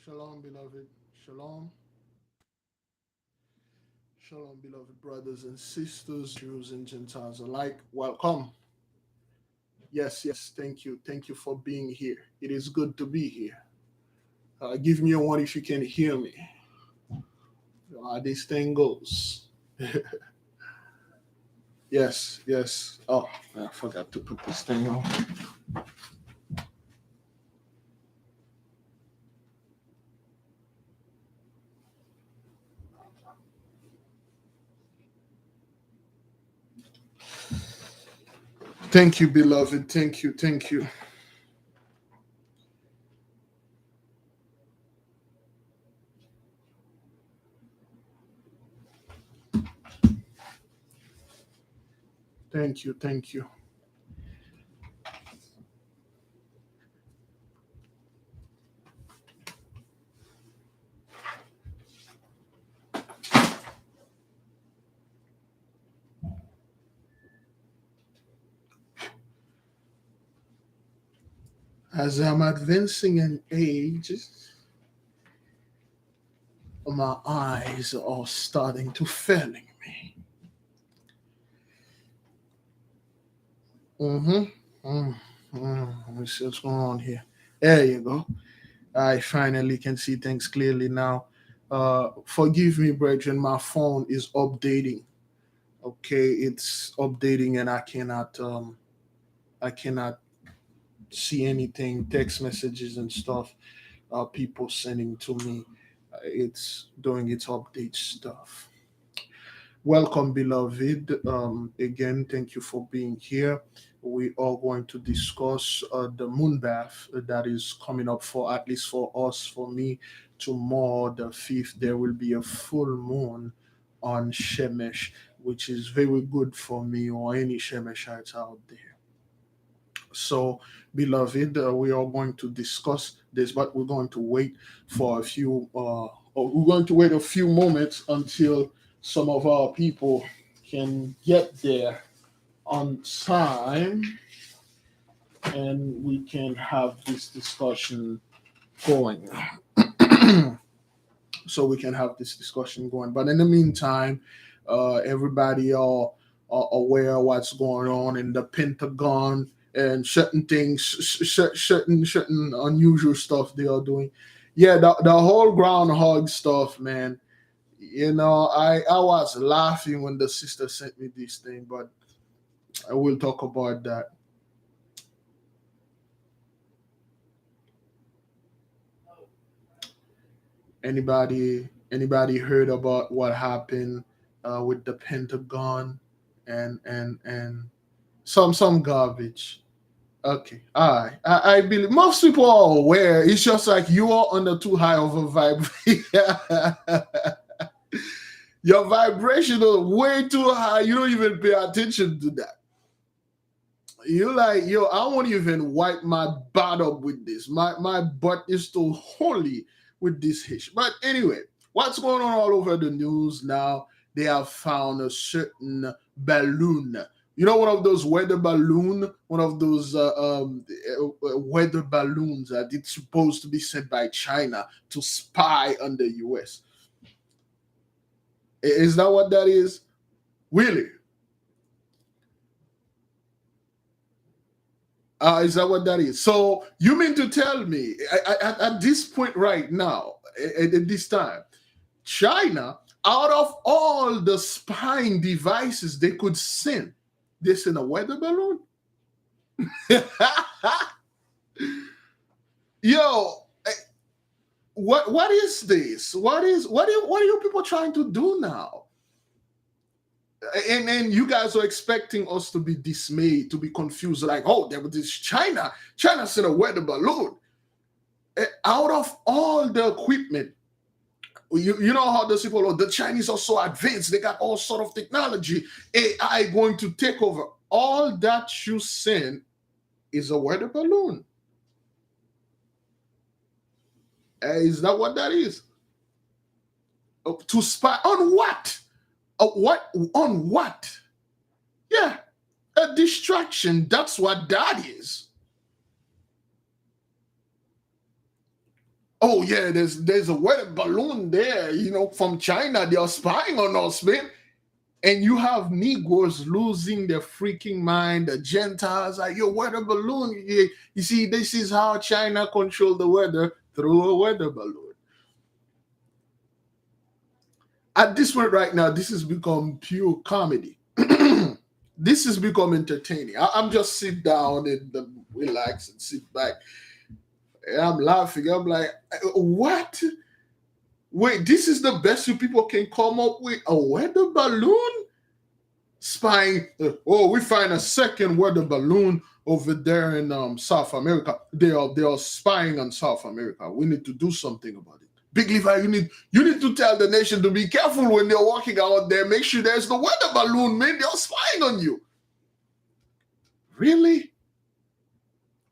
Shalom, beloved. Shalom. Shalom, beloved brothers and sisters, Jews and Gentiles alike. Welcome. Yes, yes. Thank you. Thank you for being here. It is good to be here. Give me a one if you can hear me. This thing goes. Yes, yes. Oh, I forgot to put this thing on. Thank you, beloved. Thank you. Thank you. Thank you. Thank you. As I'm advancing in age, my eyes are starting to failing me. Mm-hmm. Let me see what's going on here. There you go. I finally can see things clearly now. Forgive me, brethren. My phone is updating. Okay, it's updating, and I cannot see anything. Text messages and stuff. People sending to me. It's doing its update stuff. Welcome, beloved. Again, thank you for being here. We are going to discuss the moon bath that is coming up for at least for us, for me, tomorrow, the 5th. There will be a full moon on Shemesh, which is very good for me or any Shemeshites out there. So, beloved, we are going to discuss this, but we're going to wait for a few. We're going to wait a few moments until some of our people can get there on time, and we can have this discussion going. So we can have this discussion going. But in the meantime, everybody are aware of what's going on in the Pentagon and certain things, certain unusual stuff they are doing. Yeah, the whole groundhog stuff, man. I was laughing when the sister sent me this thing, but I will talk about that. Anybody heard about what happened with the Pentagon and some garbage? Okay, all right. I believe most people are aware. It's just like you are under too high of a vibe. Your vibration is way too high. You don't even pay attention to that. You're like, yo, I won't even wipe my butt up with this. My butt is too holy with this hish. But anyway, what's going on all over the news now? They have found a certain balloon. You know, one of those weather balloon, one of those weather balloons that it's supposed to be sent by China to spy on the U.S. Is that what that is? Really? Is that what that is? So you mean to tell me at this point right now, at this time, China, out of all the spying devices they could send, they send a weather balloon? Yo, what is this? What are you people trying to do now? And you guys are expecting us to be dismayed, to be confused, like, oh, there was this China sent a weather balloon. Out of all the equipment, you know how those people are, the Chinese are so advanced, they got all sort of technology, AI going to take over. All that you send is a weather balloon. Is that what that is? To spy on what? What on what? Yeah, a distraction. That's what that is. Oh yeah, there's a weather balloon there, from China. They are spying on us, man. And you have Negroes losing their freaking mind. The Gentiles like, your weather balloon. You see, this is how China control the weather through a weather balloon. At this point right now, this has become pure comedy. This has become entertaining. I'm just sit down and relax and sit back. And I'm laughing. I'm like, what? Wait, this is the best you people can come up with? A weather balloon? Spying. Oh, we find a second weather balloon over there in South America. They are spying on South America. We need to do something about it. Big Levi, you need to tell the nation to be careful when they're walking out there. Make sure there's no weather balloon, man. They're spying on you. Really?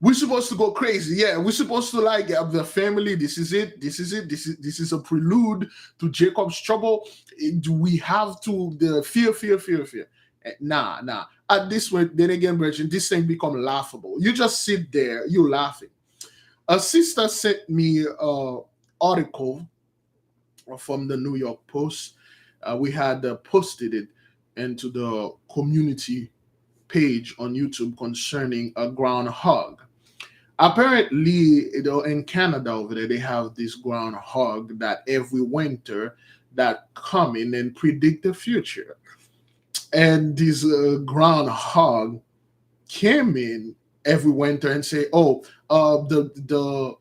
We're supposed to go crazy. Yeah, we're supposed to like have the family. This is it. This is it. This is a prelude to Jacob's trouble. We have to the fear. Nah. At this point, then again, brethren, this thing become laughable. You just sit there, you laughing. A sister sent me a article from the New York Post. We had posted it into the community page on YouTube concerning a groundhog. Apparently, in Canada over there, they have this groundhog that every winter that come in and predict the future. And this groundhog came in every winter and say, "Oh, the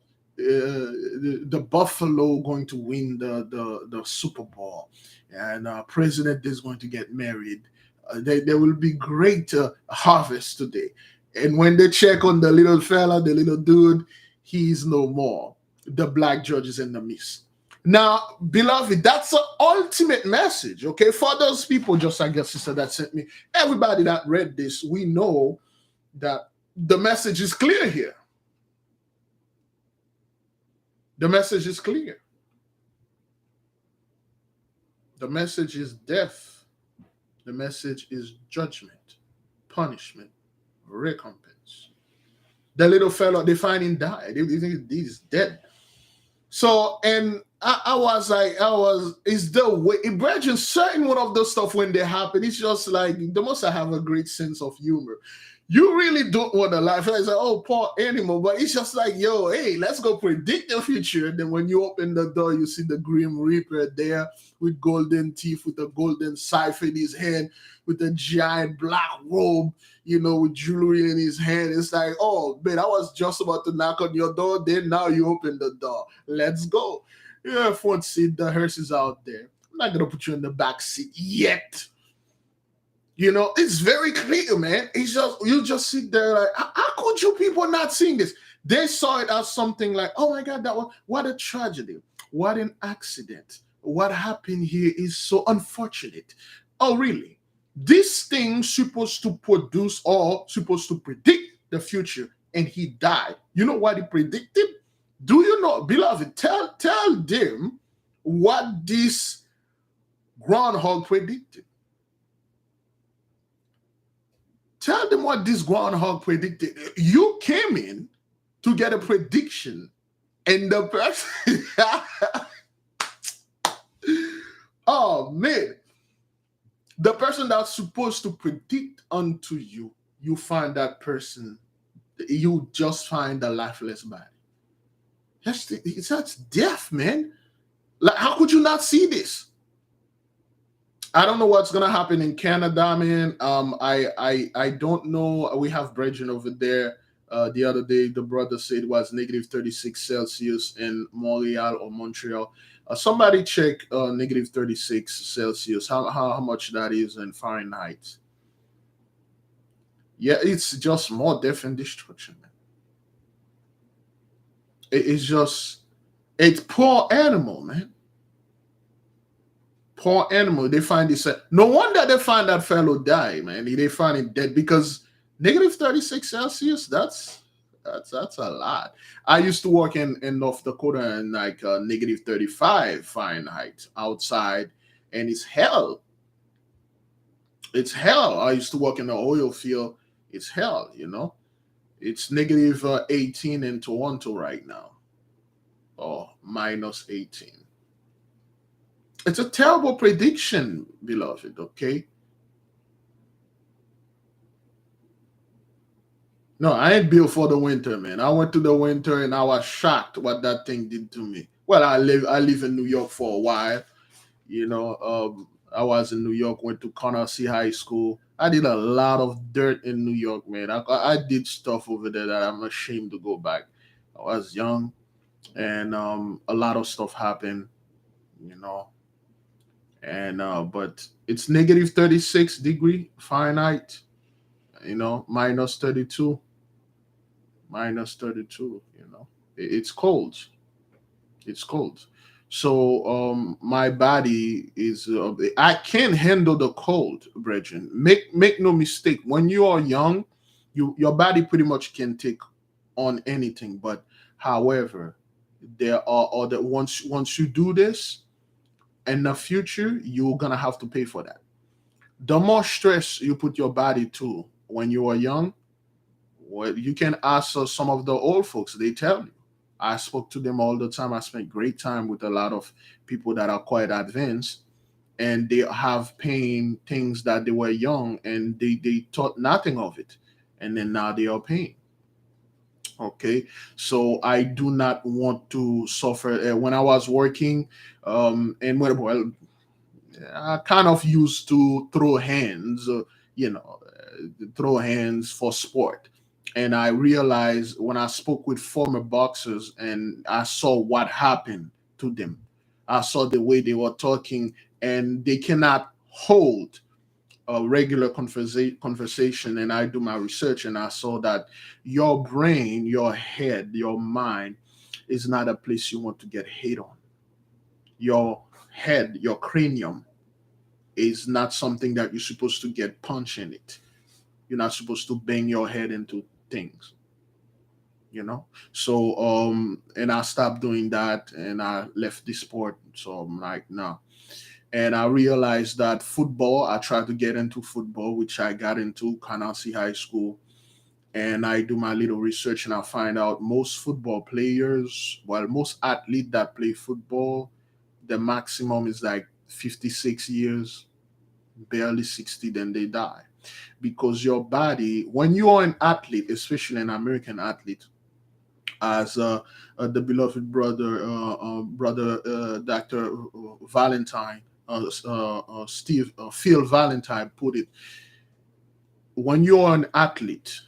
Buffalo going to win the Super Bowl, and President is going to get married. There will be great harvest today." And when they check on the little fella, the little dude, he's no more. The black judge is in the midst. Now, beloved, that's the ultimate message, okay? For those people, just like your sister that sent me, everybody that read this, we know that the message is clear here. The message is clear. The message is death. The message is judgment, punishment, recompense. The little fellow, they find him died. They think he's dead. So, and I was, it's the way, imagine certain one of those stuff when they happen, it's just like, they must have a great sense of humor. You really don't want to laugh. It's like, oh, poor animal. But it's just like, yo, hey, let's go predict the future. And then when you open the door, you see the Grim Reaper there with golden teeth, with a golden scythe in his hand, with a giant black robe, with jewelry in his hand. It's like, oh, man, I was just about to knock on your door. Then now you open the door. Let's go. Yeah, front seat, the hearse is out there. I'm not going to put you in the back seat yet. It's very clear, man. It's just you just sit there like, how could you people not seeing this? They saw it as something like, oh my God, what a tragedy, what an accident. What happened here is so unfortunate. Oh, really? This thing supposed to produce or supposed to predict the future, and he died. You know what he predicted? Do you know, beloved? Tell them what this groundhog predicted. Tell them what this groundhog predicted. You came in to get a prediction, and the person, oh man, the person that's supposed to predict unto you, you find that person, you just find a lifeless body. That's death, man. Like, how could you not see this? I don't know what's gonna happen in Canada, man. I don't know. We have brethren over there. The other day, the brother said it was negative 36 Celsius in Montreal or Montreal. Somebody check negative 36 Celsius. How much that is in Fahrenheit? Yeah, it's just more death and destruction, man. It's poor animal, man. Poor animal. They find this. No wonder they find that fellow die, man. They find him dead because negative 36 Celsius. That's a lot. I used to work in North Dakota and like negative 35 Fahrenheit outside, and it's hell. It's hell. I used to work in the oil field. It's hell. It's negative 18 in Toronto right now. or minus 18. It's a terrible prediction, beloved, okay? No, I ain't built for the winter, man. I went to the winter and I was shocked what that thing did to me. Well, I live in New York for a while. I was in New York, went to Manasseh High School. I did a lot of dirt in New York, man. I did stuff over there that I'm ashamed to go back. I was young, and a lot of stuff happened, you know. And but it's negative 36 degree Fahrenheit, minus 32, minus 32. It's cold. It's cold. So my body is I can handle the cold, brethren. Make no mistake. When you are young, your body pretty much can take on anything. But however, there are other once you do this in the future, you're gonna have to pay for that. The more stress you put your body to when you are young, well, you can ask some of the old folks. They tell you. I spoke to them all the time. I spent great time with a lot of people that are quite advanced, and they have paying things that they were young and they thought nothing of it, and then now they are paying. Okay, so I do not want to suffer. When I was working, and well, I kind of used to throw hands, throw hands for sport. And I realized when I spoke with former boxers and I saw what happened to them, I saw the way they were talking, and they cannot hold a regular conversation. And I do my research and I saw that your brain, your head, your mind is not a place you want to get hit on. Your head, your cranium is not something that you're supposed to get punch in it. You're not supposed to bang your head into things, So and I stopped doing that and I left the sport. So I'm like, no. And I realized that football, I tried to get into football, which I got into Kanasi High School. And I do my little research and I find out most football players, well, most athletes that play football, the maximum is like 56 years, barely 60, then they die. Because your body, when you are an athlete, especially an American athlete, as the beloved brother Dr. Valentine, Phil Valentine put it, when you're an athlete,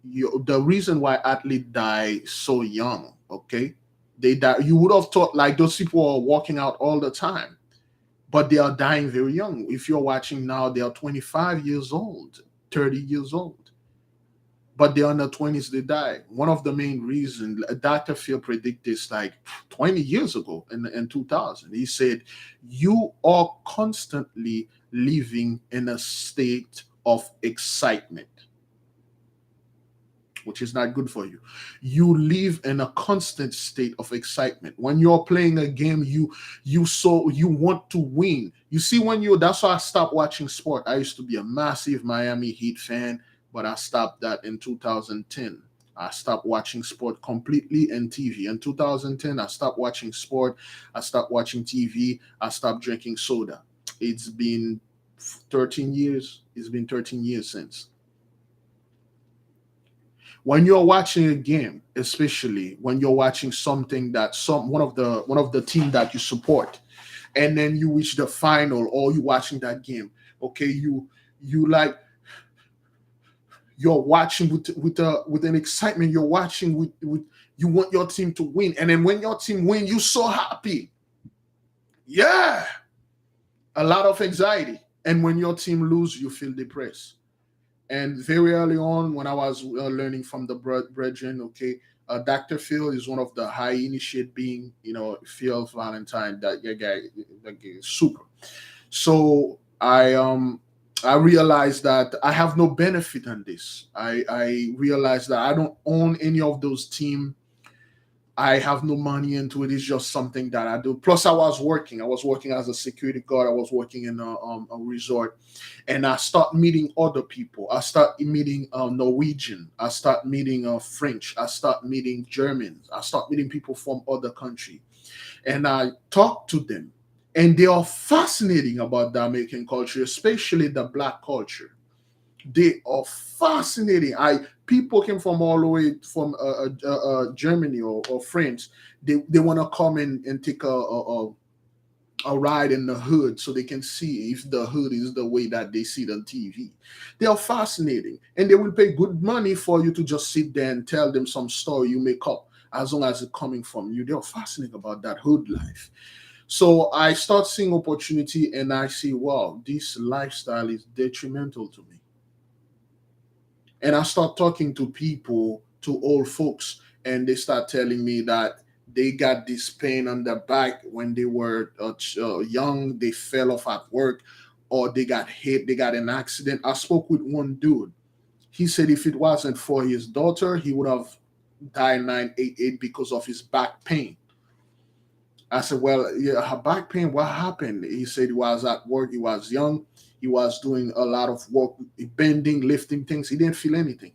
the reason why athletes die so young, okay? They die. You would have thought like those people are walking out all the time, but they are dying very young. If you're watching now, they are 25 years old, 30 years old, but they're in their 20s, they die. One of the main reasons, Dr. Phil predicted this like 20 years ago in 2000. He said, you are constantly living in a state of excitement, which is not good for you. You live in a constant state of excitement. When you're playing a game, you want to win. You see, that's why I stopped watching sport. I used to be a massive Miami Heat fan, but I stopped that in 2010. I stopped watching sport completely and TV. In 2010, I stopped watching sport. I stopped watching TV. I stopped drinking soda. It's been 13 years. It's been 13 years since. When you're watching a game, especially when you're watching something that one of the team that you support, and then you reach the final or you watching that game, okay, you like you're watching with an excitement. You're watching with you want your team to win, and then when your team win, you're so happy. Yeah, a lot of anxiety, and when your team lose, you feel depressed. And very early on, when I was learning from the brethren, okay, Dr. Phil is one of the high initiate being, Phil Valentine, that guy is super. So I realized that I have no benefit on this. I realized that I don't own any of those team. I have no money into it. It's just something that I do. Plus, I was working. I was working as a security guard. I was working in a resort, and I start meeting other people. I start meeting Norwegian. I start meeting French. I start meeting Germans. I start meeting people from other countries, and I talk to them, and they are fascinating about the American culture, especially the black culture. They are fascinating. I People came from all the way from Germany or France. They want to come in and take a ride in the hood so they can see if the hood is the way that they see it on TV. They are fascinating, and they will pay good money for you to just sit there and tell them some story you make up, as long as it's coming from you. They are fascinating about that hood life. So I start seeing opportunity, and I see, wow, this lifestyle is detrimental to me. And I start talking to people, to old folks, and they start telling me that they got this pain on their back when they were young. They fell off at work, or they got hit, they got an accident. I spoke with one dude. He said if it wasn't for his daughter, he would have died 988 because of his back pain. I said, well, yeah, her back pain, what happened? He said he was at work, he was young, he was doing a lot of work, bending, lifting things. He didn't feel anything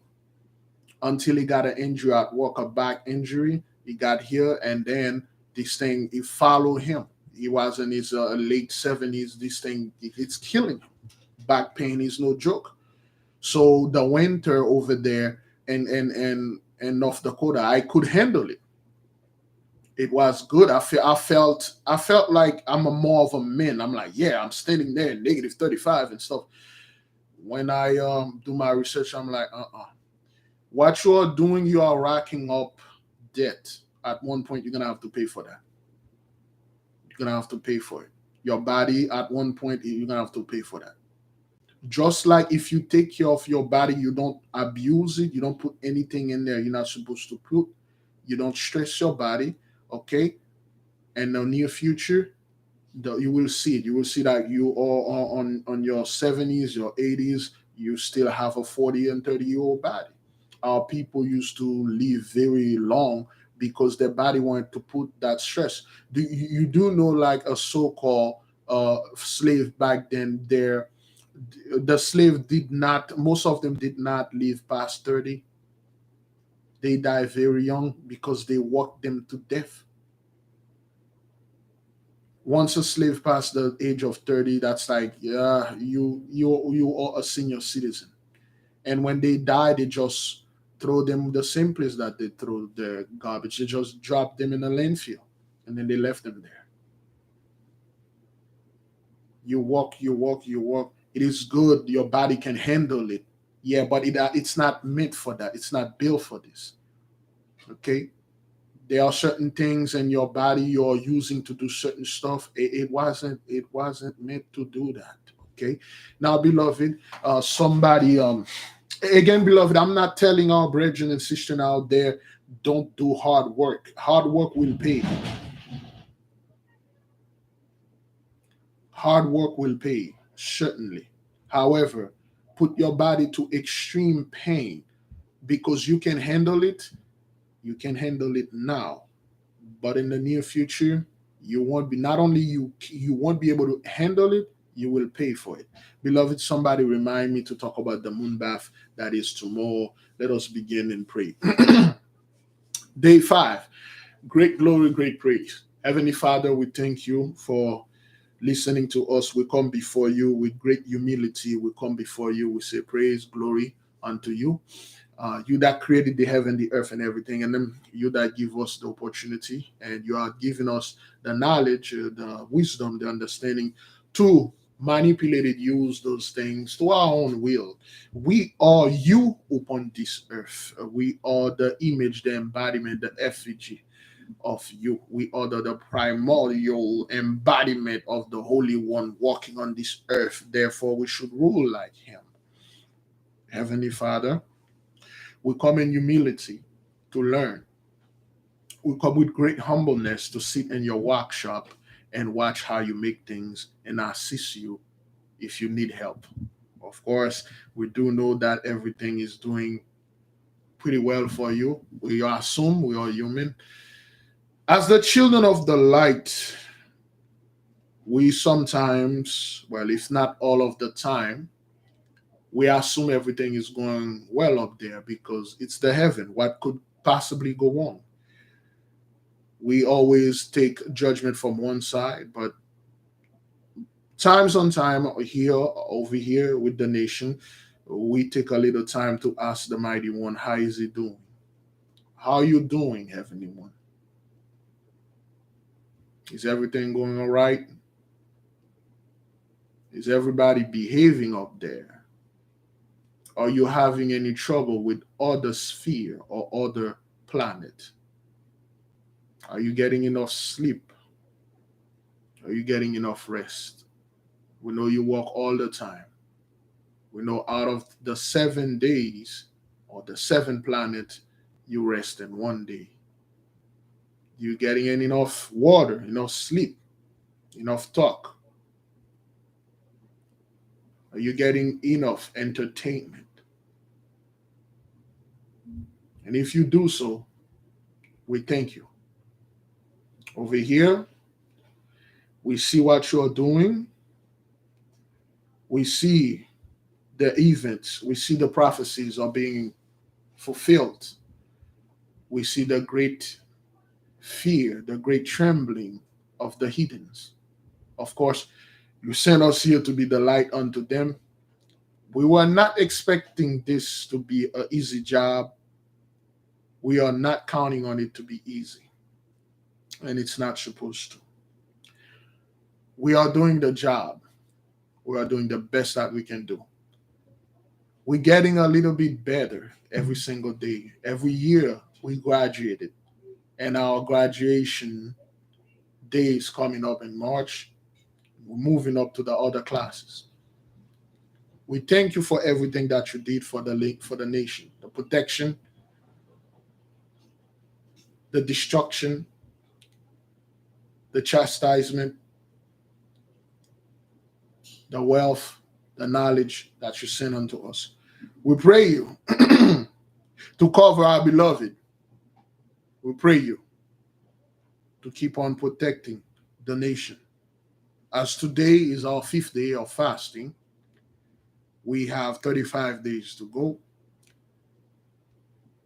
until he got an injury at work, a back injury. He got here, and then this thing, it followed him. He was in his late 70s. This thing, it's killing him. Back pain is no joke. So the winter over there in North Dakota, I could handle it. It was good. I felt like I'm a more of a man. I'm like, yeah, I'm standing there in negative 35 and stuff. When I do my research, I'm like, what you are doing, you are racking up debt. At one point, you're gonna have to pay for that. You're gonna have to pay for it. Your body, at one point, you're gonna have to pay for that. Just like if you take care of your body, you don't abuse it, you don't put anything in there you're not supposed to put, you don't stress your body, okay? In the near future, you will see it. You will see that you are on your 70s, your 80s, you still have a 40 and 30-year-old body. Our people used to live very long because their body wanted to put that stress. You do know, like a so-called slave back then, the slave did not, most of them did not live past 30. They die very young because they worked them to death. Once a slave passed the age of 30, that's like, yeah, you are a senior citizen. And when they die, they just throw them the same place that they throw the garbage. They just drop them in a landfill, and then they left them there. You walk, you walk, you walk. It is good. Your body can handle it. Yeah, but it's not meant for that. It's not built for this. Okay. There are certain things in your body you're using to do certain stuff. It wasn't meant to do that. Okay. Now, beloved, somebody again, beloved, I'm not telling our brethren and sisters out there don't do hard work. Hard work will pay. Hard work will pay, certainly. However, put your body to extreme pain because you can handle it. You can handle it now, but in the near future, you won't be. Not only you won't be able to handle it, you will pay for it. Beloved, somebody remind me to talk about the moon bath that is tomorrow. Let us begin and pray. Day 5. Great glory, great praise. Heavenly Father, we thank you for listening to us. We come before you with great humility. We come before you. We say praise, glory unto you. You that created the heaven, the earth, and everything, and then you that give us the opportunity, and you are giving us the knowledge, the wisdom, the understanding to manipulate it, use those things to our own will. We are you upon this earth. We are the image, the embodiment, the effigy of you. We are the primordial embodiment of the Holy One walking on this earth. Therefore, we should rule like him. Heavenly Father, we come in humility to learn. We come with great humbleness to sit in your workshop and watch how you make things and assist you if you need help. Of course, we do know that everything is doing pretty well for you. We assume we are human. As the children of the light, we sometimes, well, if not all of the time, we assume everything is going well up there because it's the heaven. What could possibly go wrong? We always take judgment from one side, but times on time here, over here with the nation, we take a little time to ask the mighty one, how is he doing? How are you doing, heavenly one? Is everything going all right? Is everybody behaving up there? Are you having any trouble with other sphere or other planet? Are you getting enough sleep? Are you getting enough rest? We know you walk all the time. We know out of the 7 days or the seven planet, you rest in one day. You getting enough water, enough sleep, enough talk? Are you getting enough entertainment? And if you do so, we thank you. Over here, we see what you're doing. We see the events. We see the prophecies are being fulfilled. We see the great fear, the great trembling of the heathens. Of course, you sent us here to be the light unto them. We were not expecting this to be an easy job. We are not counting on it to be easy. And it's not supposed to. We are doing the job. We are doing the best that we can do. We're getting a little bit better every single day. Every year we graduated. And our graduation day is coming up in March. We're moving up to the other classes. We thank you for everything that you did for the nation, the protection, the destruction, the chastisement, the wealth, the knowledge that you send unto us. We pray you to cover our beloved. We pray you to keep on protecting the nation. As today is our 5th day of fasting, we have 35 days to go.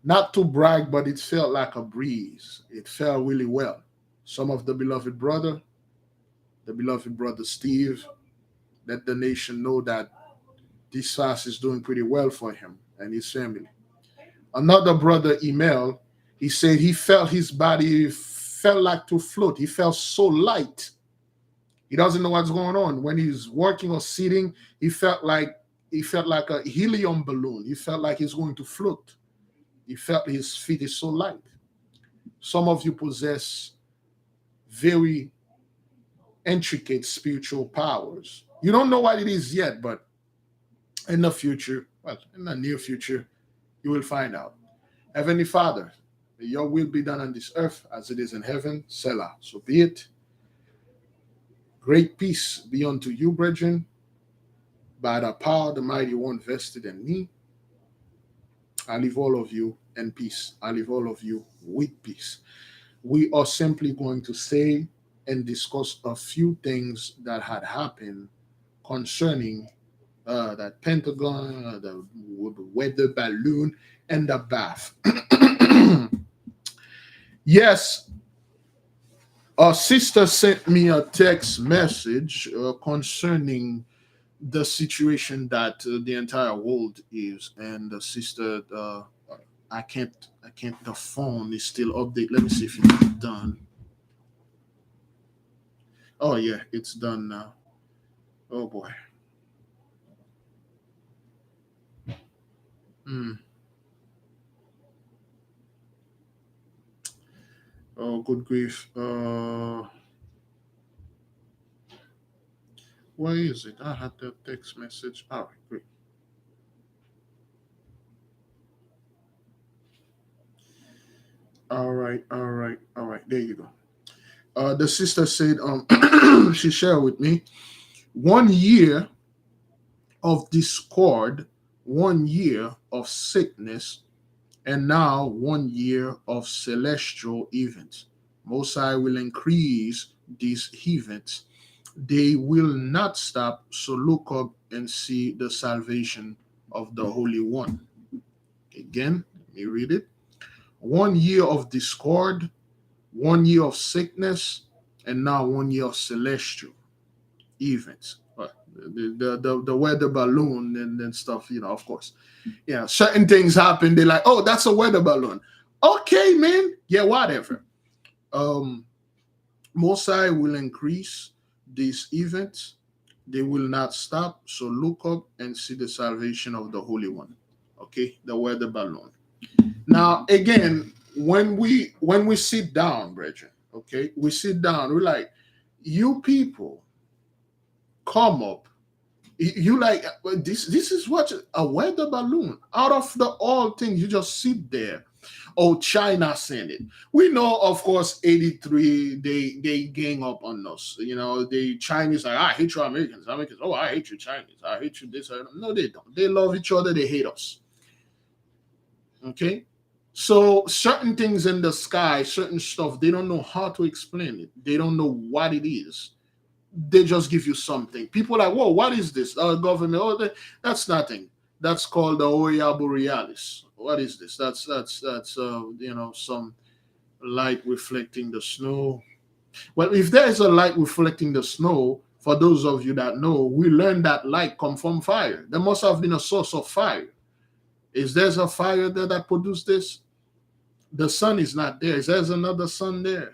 Not to brag, but it felt like a breeze. It felt really well. Some of the beloved brother Steve, let the nation know that this fast is doing pretty well for him and his family. Another brother emailed, he said he felt his body felt like to float. He felt so light. He doesn't know what's going on. When he's working or sitting, he felt like a helium balloon. He felt like he's going to float. He felt his feet is so light. Some of you possess very intricate spiritual powers. You don't know what it is yet, but in the future, well, in the near future, you will find out. Heavenly Father, may your will be done on this earth as it is in heaven. Selah. So be it. Great peace be unto you, brethren, by the power of the mighty one vested in me. I leave all of you in peace. I leave all of you with peace. We are simply going to say and discuss a few things that had happened concerning that Pentagon, the weather balloon, and the bath. Yes, a sister sent me a text message concerning the situation that the entire world is, and the sister, I can't, the phone is still updated. Let me see if it's done. Oh yeah, it's done now. Oh boy. Hmm. Oh, good grief. Where is it? I had the text message. All right, great. All right, all right, all right. There you go. The sister said, she shared with me 1 year of discord, 1 year of sickness, and now 1 year of celestial events. Most High will increase these events. They will not stop. So look up and see the salvation of the Holy One. Again, let me read it. 1 year of discord, 1 year of sickness, and now 1 year of celestial events. The weather balloon and stuff, of course. Yeah, certain things happen. They're like, oh, that's a weather balloon. Okay, man. Yeah, whatever. Mosai will increase these events. They will not stop. So look up and see the salvation of the Holy One. Okay, the weather balloon. Now, again, when we sit down, brethren, okay, we sit down, we're like, you people come up. You like this is what a weather balloon. Out of the all things, you just sit there. Oh, China sent it. We know, of course, 83, they gang up on us. The Chinese like, I hate you Americans. Americans, oh, I hate you Chinese. I hate you this. No, they don't. They love each other. They hate us. Okay? So certain things in the sky, certain stuff, they don't know how to explain it. They don't know what it is. They just give you something. People are like, whoa, what is this? Government, that's nothing. That's called the Oya Borealis. What is this? That's some light reflecting the snow. Well, if there is a light reflecting the snow, for those of you that know, we learned that light come from fire. There must have been a source of fire. Is there a fire there that produced this? The sun is not there. Is there another sun there?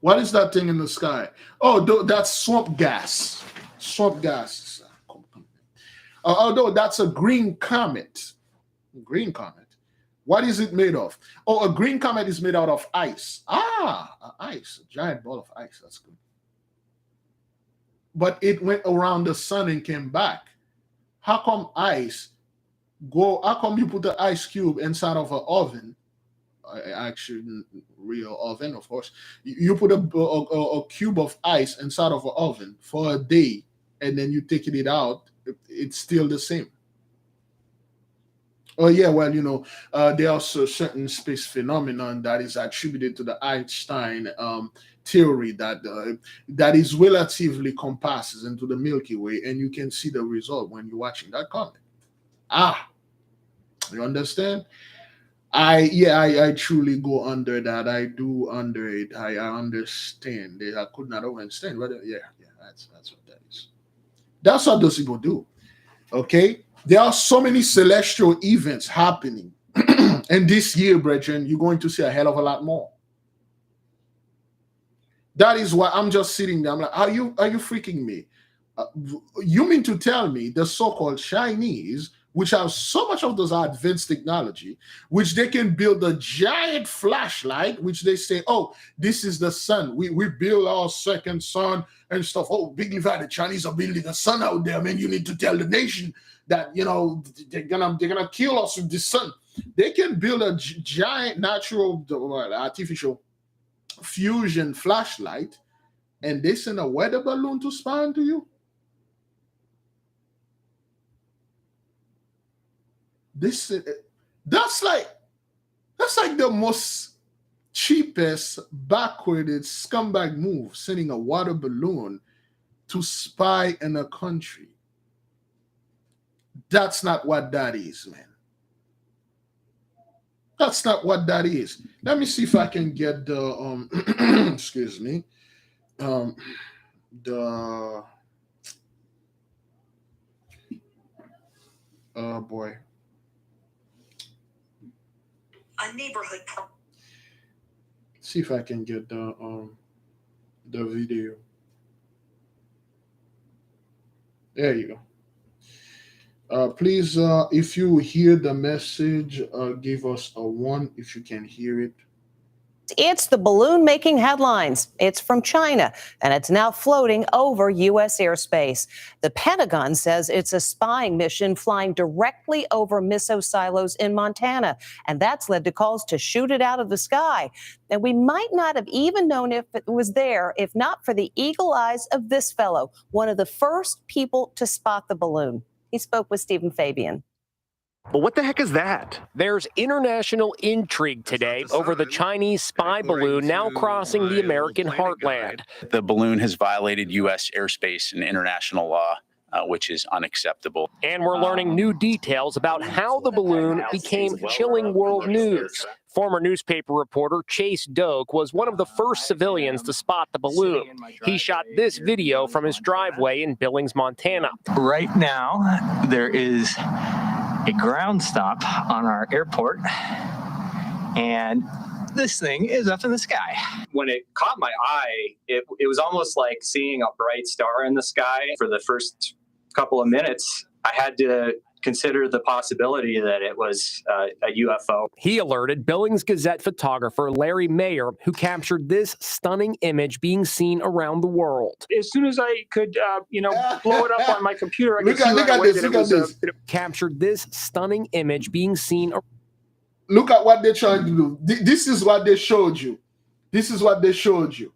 What is that thing in the sky? Oh, that's swamp gas. Swamp gas. Although that's a green comet. Green comet. What is it made of? Oh, a green comet is made out of ice. Ice. A giant ball of ice. That's good. But it went around the sun and came back. How come you put the ice cube inside of an oven? Actually, real oven, of course. You put a cube of ice inside of an oven for a day, and then you take it out. It's still the same. Oh yeah, well, there are also certain space phenomenon that is attributed to the Einstein theory that is relatively compasses into the Milky Way, and you can see the result when you're watching that comet. You understand? I truly go under that. I do under it. I understand it. I could not understand, but yeah, that's what that is. That's what those people do. Okay, there are so many celestial events happening, and this year, brethren, you're going to see a hell of a lot more. That is why I'm just sitting there. I'm like, are you freaking me? You mean to tell me the so-called Chinese, which have so much of those advanced technology, which they can build a giant flashlight, which they say, oh, this is the sun. We build our second sun and stuff. Oh, Big Levi, the Chinese are building a sun out there, man. You need to tell the nation that, they're gonna kill us with the sun. They can build a giant natural, artificial fusion flashlight, and they send a weather balloon to spy onto you. That's like the most cheapest, backwarded scumbag move, sending a water balloon to spy in a country. That's not what that is, man. That's not what that is. Let me see if I can get the excuse me. The oh boy. A neighborhood. See if I can get the video. There you go. Please, if you hear the message, give us a 1 if you can hear it. It's the balloon making headlines. It's from China, and it's now floating over U.S. airspace. The Pentagon says it's a spying mission flying directly over miso silos in Montana, and that's led to calls to shoot it out of the sky. And we might not have even known if it was there if not for the eagle eyes of this fellow, one of the first people to spot the balloon. He spoke with Stephen Fabian. But what the heck is that? There's international intrigue today over the Chinese spy balloon now crossing the American heartland. The balloon has violated U.S. airspace and international law, which is unacceptable. And we're learning new details about how the balloon became chilling world news. Former newspaper reporter Chase Doak was one of the first civilians to spot the balloon. He shot this video from his driveway in Billings, Montana. Right now, there is a ground stop on our airport, and this thing is up in the sky. When it caught my eye, it was almost like seeing a bright star in the sky. For the first couple of minutes, I had to consider the possibility that it was a UFO. He alerted Billings Gazette photographer Larry Mayer, who captured this stunning image being seen around the world. As soon as I could, blow it up on my computer, I could Look at this. Captured this stunning image being seen. Look at what they're trying to do. This is what they showed you. This is what they showed you.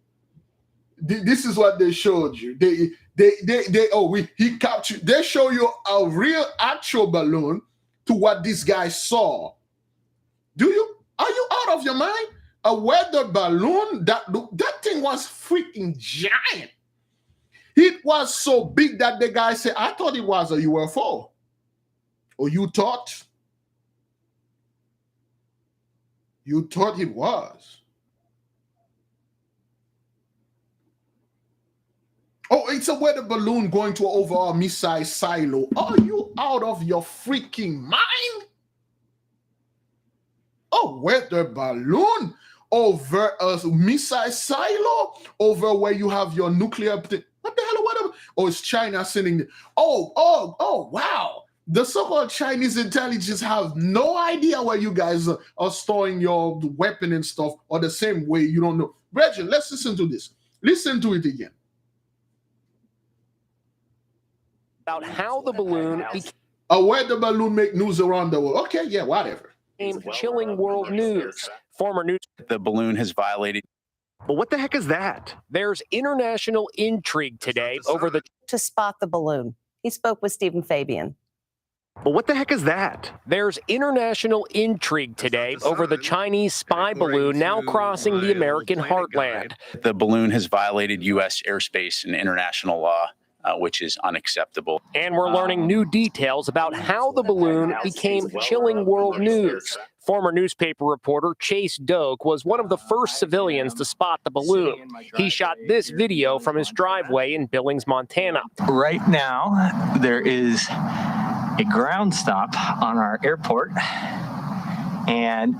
This is what they showed you. He captured. They show you a real actual balloon to what this guy saw. Are you out of your mind? A weather balloon? That thing was freaking giant. It was so big that the guy said, I thought it was a UFO. Or you thought? You thought it was. Oh, it's a weather balloon going to over a missile silo. Are you out of your freaking mind? A weather balloon over a missile silo? Over where you have your nuclear... What the hell? Whatever. Oh, it's China sending... Oh, wow. The so-called Chinese intelligence have no idea where you guys are storing your weapon and stuff, or the same way you don't know. Brethren, let's listen to this. Listen to it again. About how the balloon became... where the balloon make news around the world. Okay, yeah, whatever. Chilling world news. Former news... The balloon has violated... But what the heck is that? There's international intrigue today over the... To spot the balloon. He spoke with Stephen Fabian. But what the heck is that? There's international intrigue today over the Chinese spy balloon now crossing the American heartland. The balloon has violated U.S. airspace and international law, which is unacceptable. And we're learning new details about how the balloon became chilling world news. Former newspaper reporter Chase Doak was one of the first civilians to spot the balloon. He shot this video from his driveway in Billings, Montana. Right now, there is a ground stop on our airport, and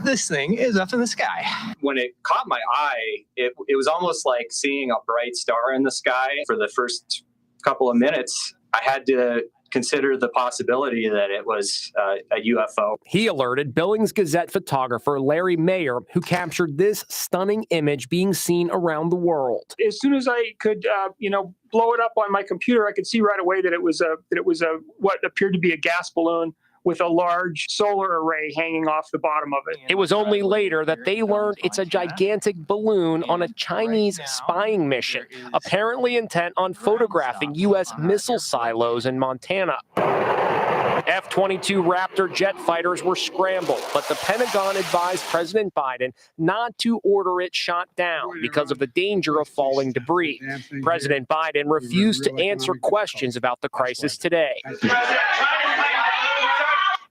this thing is up in the sky. When it caught my eye, it was almost like seeing a bright star in the sky. For the first couple of minutes, I had to consider the possibility that it was a UFO. He alerted Billings Gazette photographer Larry Mayer, who captured this stunning image being seen around the world. As soon as I could, blow it up on my computer, I could see right away that it was what appeared to be a gas balloon with a large solar array hanging off the bottom of it. It was only later that they learned it's a gigantic balloon on a Chinese spying mission, apparently intent on photographing U.S. missile silos in Montana. F-22 Raptor jet fighters were scrambled, but the Pentagon advised President Biden not to order it shot down because of the danger of falling debris. President Biden refused to answer questions about the crisis today.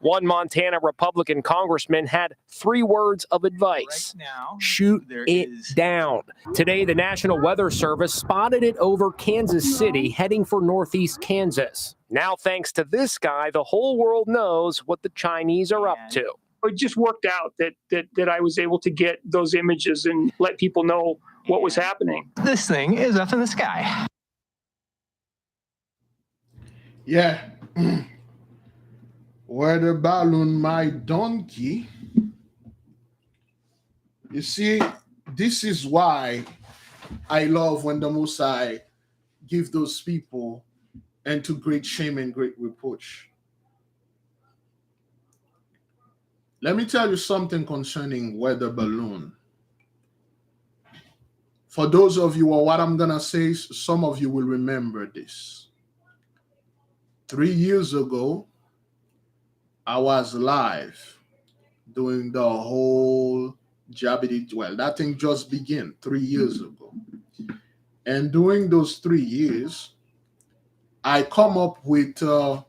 One Montana Republican congressman had 3 words of advice. Shoot it down. Today, the National Weather Service spotted it over Kansas City, heading for northeast Kansas. Now, thanks to this guy, the whole world knows what the Chinese are up to. It just worked out that I was able to get those images and let people know what was happening. This thing is up in the sky. Yeah. Weather balloon, my donkey. You see, this is why I love when the Most High give those people into great shame and great reproach. Let me tell you something concerning weather balloon. For those of you, or what I'm going to say, some of you will remember this. 3 years ago, I was live doing the whole Jabity. Well, that thing just began 3 years ago. And during those 3 years, I come up with a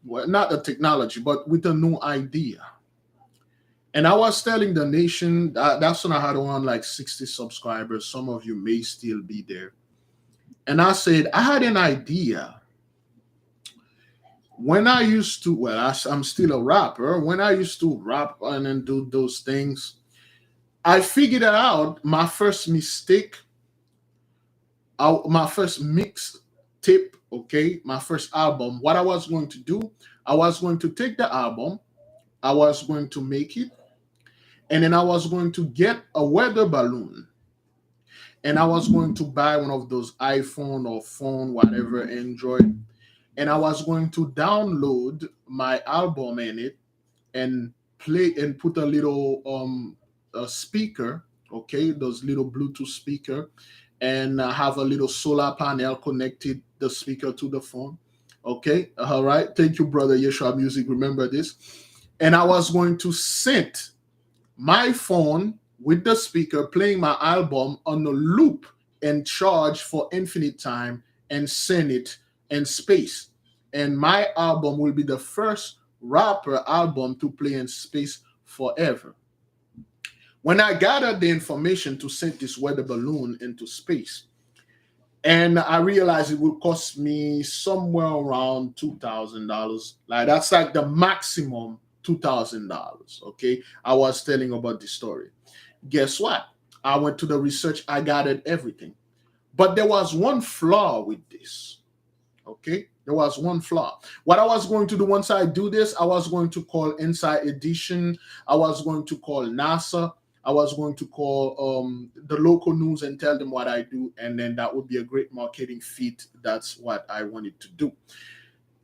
well, not a technology, but with a new idea. And I was telling the nation that's when I had around like 60 subscribers. Some of you may still be there. And I said, I had an idea. When I used to, well, I'm still a rapper. When I used to rap and then do those things, I figured out my first mistake, my first mix tape, okay, my first album. What I was going to do, I was going to take the album, I was going to make it, and then I was going to get a weather balloon. And I was going to buy one of those iPhone or phone, whatever, Android. And I was going to download my album in it and play and put a little a speaker, okay, those little Bluetooth speaker, and have a little solar panel connected the speaker to the phone. Okay, all right. Thank you, brother Yeshua Music. Remember this. And I was going to sync my phone with the speaker, playing my album on a loop and charge for infinite time and send it in space. And my album will be the first rapper album to play in space forever. When I gathered the information to send this weather balloon into space, and I realized it would cost me somewhere around $2,000. Like that's like the maximum $2,000. Okay, I was telling about this story. Guess what? I went to the research, I gathered everything. But there was one flaw with this. Okay, there was one flaw. What I was going to do once I do this, I was going to call Inside Edition, I was going to call NASA, I was going to call the local news and tell them what I do, and then that would be a great marketing feat. That's what I wanted to do.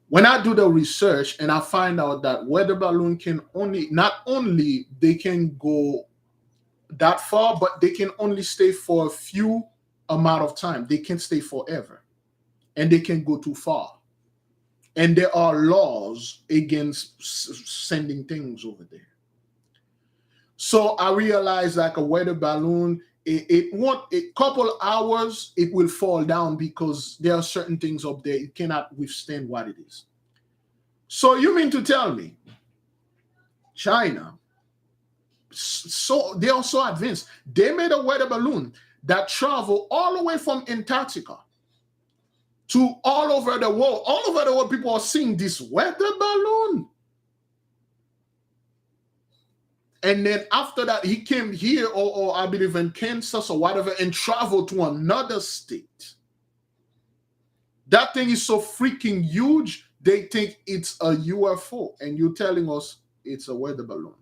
When I do the research and I find out that weather balloon can not only they can go that far, but they can only stay for a few amount of time. They can't stay forever, and they can go too far. And there are laws against sending things over there. So I realized like a weather balloon, it won't, a couple hours, it will fall down because there are certain things up there, it cannot withstand what it is. So you mean to tell me China, so they are so advanced, they made a weather balloon that travel all the way from Antarctica to all over the world. All over the world, people are seeing this weather balloon. And then after that, he came here, or I believe in Kansas or whatever, and traveled to another state. That thing is so freaking huge, they think it's a UFO. And you're telling us it's a weather balloon.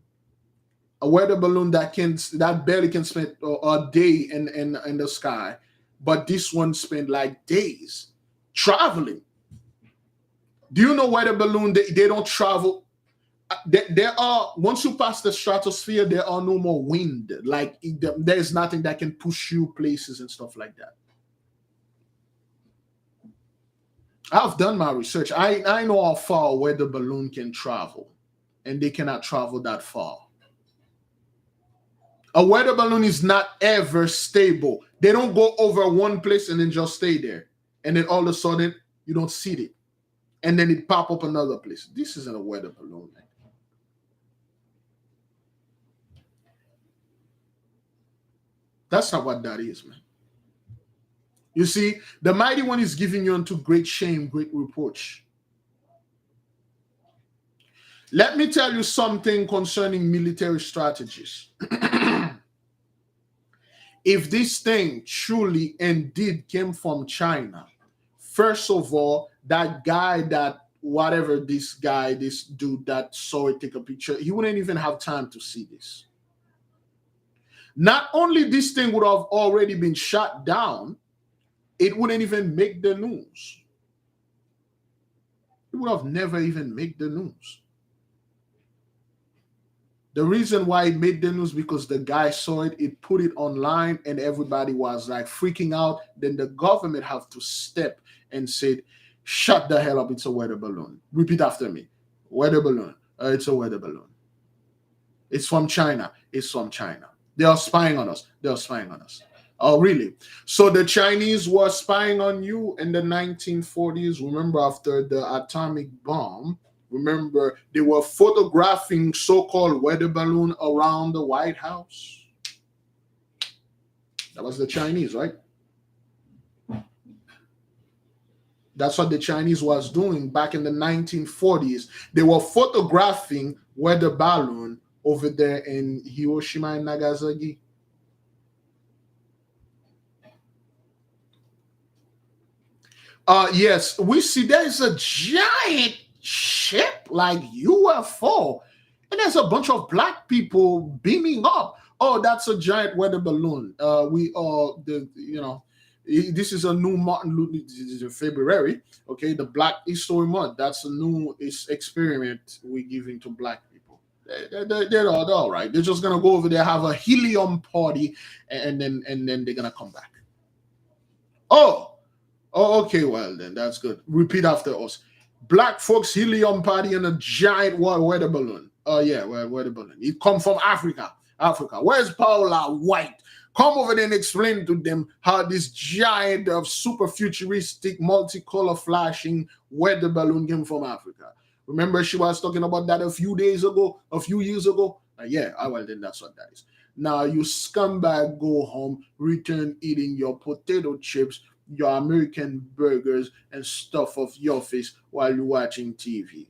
A weather balloon that barely can spend a day in the sky. But this one spent like days traveling. Do you know weather balloon, they don't travel? There are, once you pass the stratosphere, there are no more wind. Like there's nothing that can push you places and stuff like that. I've done my research. I know how far a weather balloon can travel, and they cannot travel that far. A weather balloon is not ever stable. They don't go over one place and then just stay there. And then all of a sudden, you don't see it. And then it pop up another place. This isn't a weather balloon, man. That's not what that is, man. You see, the mighty one is giving you unto great shame, great reproach. Let me tell you something concerning military strategies. If this thing truly indeed came from China, first of all, that guy this dude that saw it take a picture, he wouldn't even have time to see this. Not only this thing would have already been shot down, it wouldn't even make the news. It would have never even made the news. The reason why it made the news because the guy saw it, it put it online, and everybody was like freaking out. Then the government have to step and said, shut the hell up, it's a weather balloon. Repeat after me. Weather balloon. It's a weather balloon. It's from China. It's from China. They are spying on us. They are spying on us. Oh, really? So the Chinese were spying on you in the 1940s. Remember, after the atomic bomb, remember they were photographing so-called weather balloon around the White House. That was the Chinese, right? That's what the Chinese was doing back in the 1940s. They were photographing weather balloon over there in Hiroshima and Nagasaki. Yes, we see there's a giant ship like UFO, and there's a bunch of black people beaming up. Oh, that's a giant weather balloon. This is a new Martin Luther. This is in February. Okay, the Black History Month. That's a new experiment we're giving to black people. They're all right. They're just gonna go over there, have a helium party, and then they're gonna come back. Oh, okay. Well, then that's good. Repeat after us. Black folks helium party and a giant weather balloon. Oh yeah, weather balloon. It come from Africa. Africa. Where's Paula White? Come over there and explain to them how this giant of super futuristic, multicolor flashing weather balloon came from Africa. Remember, she was talking about that a few years ago. Well, then that's what that is. Now, you scumbag, go home, return eating your potato chips, your American burgers, and stuff off your face while you're watching TV.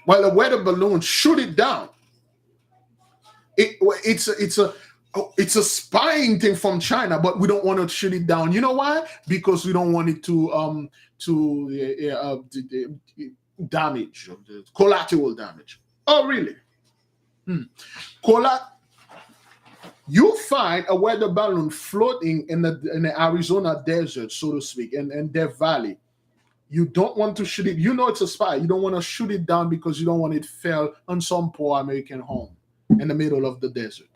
Well, a weather balloon, shoot it down. It's a spying thing from China, but we don't want to shoot it down. You know why? Because we don't want it to damage, collateral damage. Oh, really? You find a weather balloon floating in the Arizona desert, so to speak, in Death Valley. You don't want to shoot it. You know it's a spy. You don't want to shoot it down because you don't want it fell on some poor American home in the middle of the desert.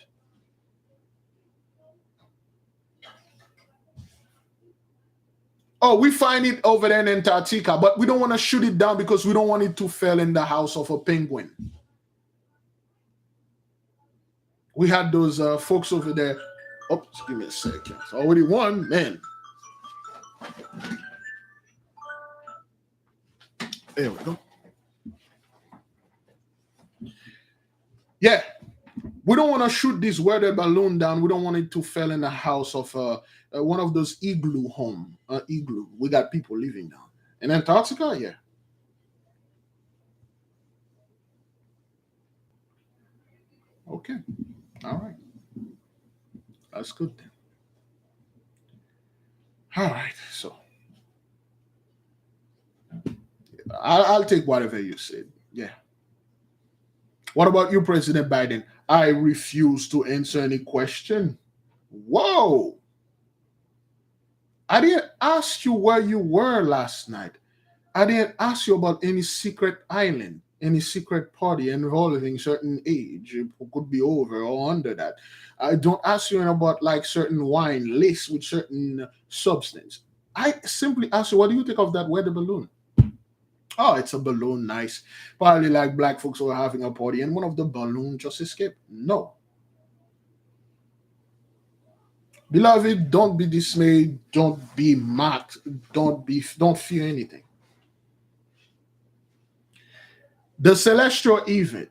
Oh, we find it over there in Antarctica, but we don't want to shoot it down because we don't want it to fall in the house of a penguin. We had those folks over there. Oh, give me a second. It's already one, man. There we go. Yeah, we don't want to shoot this weather balloon down. We don't want it to fall in the house of one of those igloo home. Igloo. We got people living down in Antarctica. Yeah. Okay. All right. That's good then. All right. So I'll take whatever you said. Yeah. What about you, President Biden? I refuse to answer any question. Whoa. I didn't ask you where you were last night. I didn't ask you about any secret island, any secret party involving certain age. It could be over or under that. I don't ask you about like certain wine laced with certain substance. I simply ask you, what do you think of that weather balloon? Oh, it's a balloon, nice. Probably like black folks who are having a party and one of the balloons just escaped. No. Beloved, don't be dismayed. Don't be mocked. Don't fear anything. The celestial event,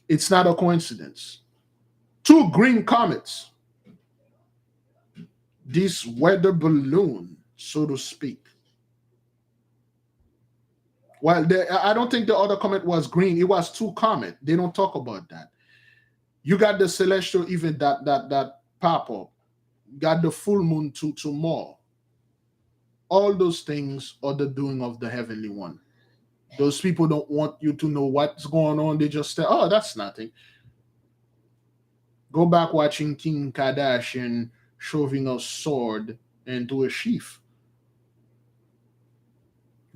it's not a coincidence. 2 green comets. This weather balloon, so to speak. Well, I don't think the other comet was green. It was 2 comets. They don't talk about that. You got the celestial event that pop up. Got the full moon to tomorrow. All those things are the doing of the heavenly one. Those people don't want you to know what's going on. They just say, oh, that's nothing. Go back watching King Kardashian shoving a sword into a sheath.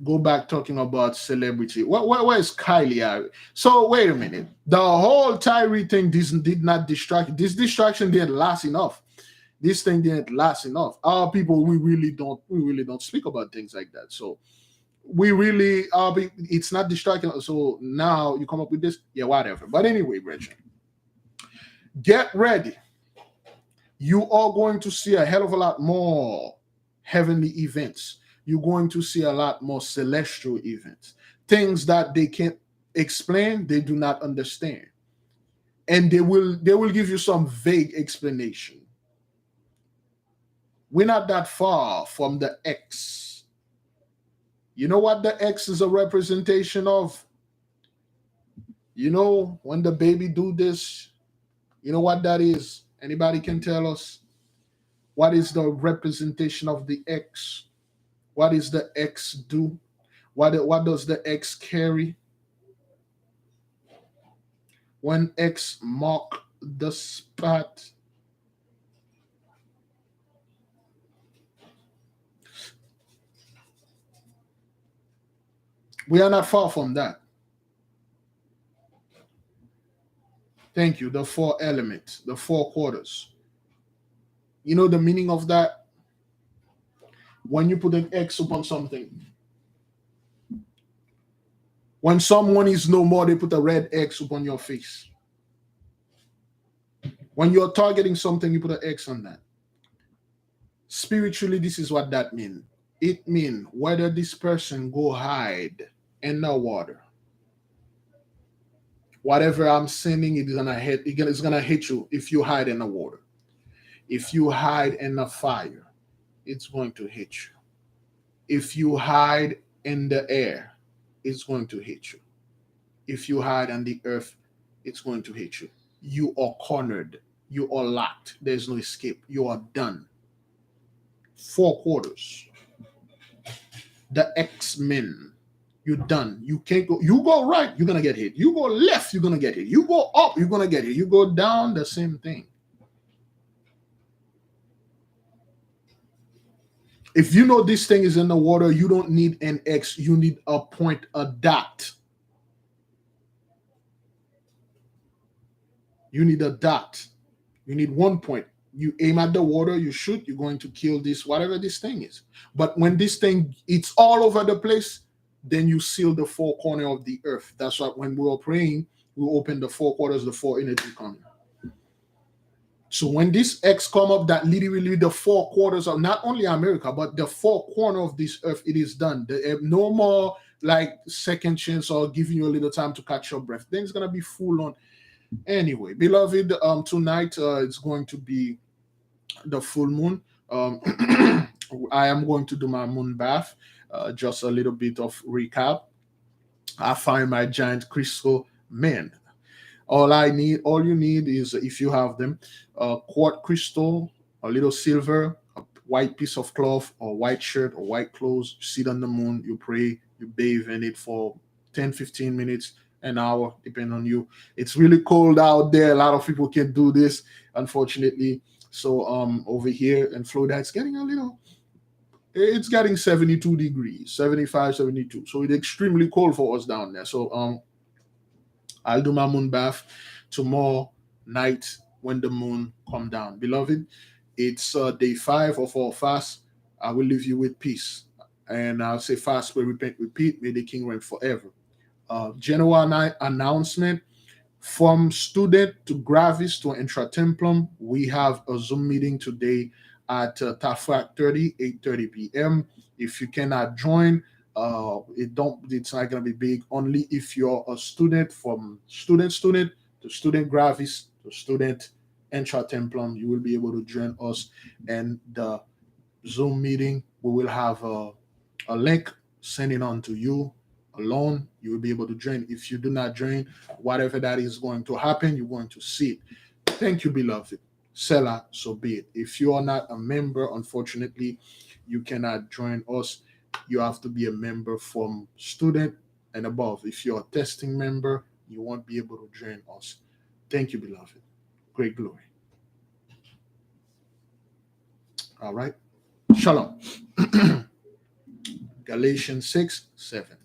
Go back talking about celebrity. Where is Kylie? So wait a minute. The whole Tyree thing did not distract. This distraction didn't last enough. This thing didn't last enough. Our people, we really don't speak about things like that. So we really it's not distracting. So now you come up with this, yeah, whatever. But anyway, brethren, get ready. You are going to see a hell of a lot more heavenly events. You're going to see a lot more celestial events, things that they can't explain, they do not understand, and they will give you some vague explanation. We're not that far from the X. You know what the X is a representation of? You know, when the baby do this, you know what that is? Anybody can tell us? What is the representation of the X? What is the X do? What does the X carry? When X mark the spot, we are not far from that. Thank you. The 4 elements, the 4 quarters. You know the meaning of that? When you put an X upon something, when someone is no more, they put a red X upon your face. When you're targeting something, you put an X on that. Spiritually, this is what that means. It means whether this person go hide in the water, whatever I'm sending, it's gonna hit you if you hide in the water. If you hide in the fire, it's going to hit you. If you hide in the air, it's going to hit you. If you hide on the earth, it's going to hit you. You are cornered. You are locked. There's no escape. You are done. 4 quarters. The X-Men. You're done. You can't go. You go right, you're going to get hit. You go left, you're going to get hit. You go up, you're going to get hit. You go down, the same thing. If you know this thing is in the water, you don't need an X. You need a point, a dot. You need a dot. You need 1 point. You aim at the water, you shoot, you're going to kill this, whatever this thing is. But when this thing, it's all over the place, then you seal the 4 corners of the earth. That's why when we were praying, we open the 4 quarters, the 4 energy coming. So when this X come up, that literally the 4 quarters of not only America, but the 4 corner of this earth, it is done. No more like second chance or giving you a little time to catch your breath. Then it's going to be full on. Anyway, beloved, tonight it's going to be the full moon. I am going to do my moon bath. Just a little bit of recap. I find my giant crystal men. All you need is, if you have them, a quartz crystal, a little silver, a white piece of cloth, or white shirt, or white clothes. You sit on the moon, you pray, you bathe in it for 10, 15 minutes, an hour, depending on you. It's really cold out there. A lot of people can't do this, unfortunately. So over here in Florida, it's getting 72 degrees, 75, 72. So it's extremely cold for us down there. So I'll do my moon bath tomorrow night when the moon come down. Beloved, it's day 5 of our fast. I will leave you with peace. And I'll say fast, pray, repent, repeat. May the King reign forever. General announcement. From student to Gravis to intratemplum, we have a Zoom meeting today at 8:30 p.m. If you cannot join, it's not going to be big. Only if you're a student, from student to student Gravis to student intratemplum, you will be able to join us. And the Zoom meeting, we will have a link sending on to you alone. You will be able to join. If you do not join, whatever that is going to happen, you're going to see it. Thank you, beloved. Selah, so be it. If you are not a member, unfortunately, you cannot join us. You have to be a member from student and above. If you're a testing member, you won't be able to join us. Thank you, beloved. Great glory. All right. Shalom. Galatians 6:7.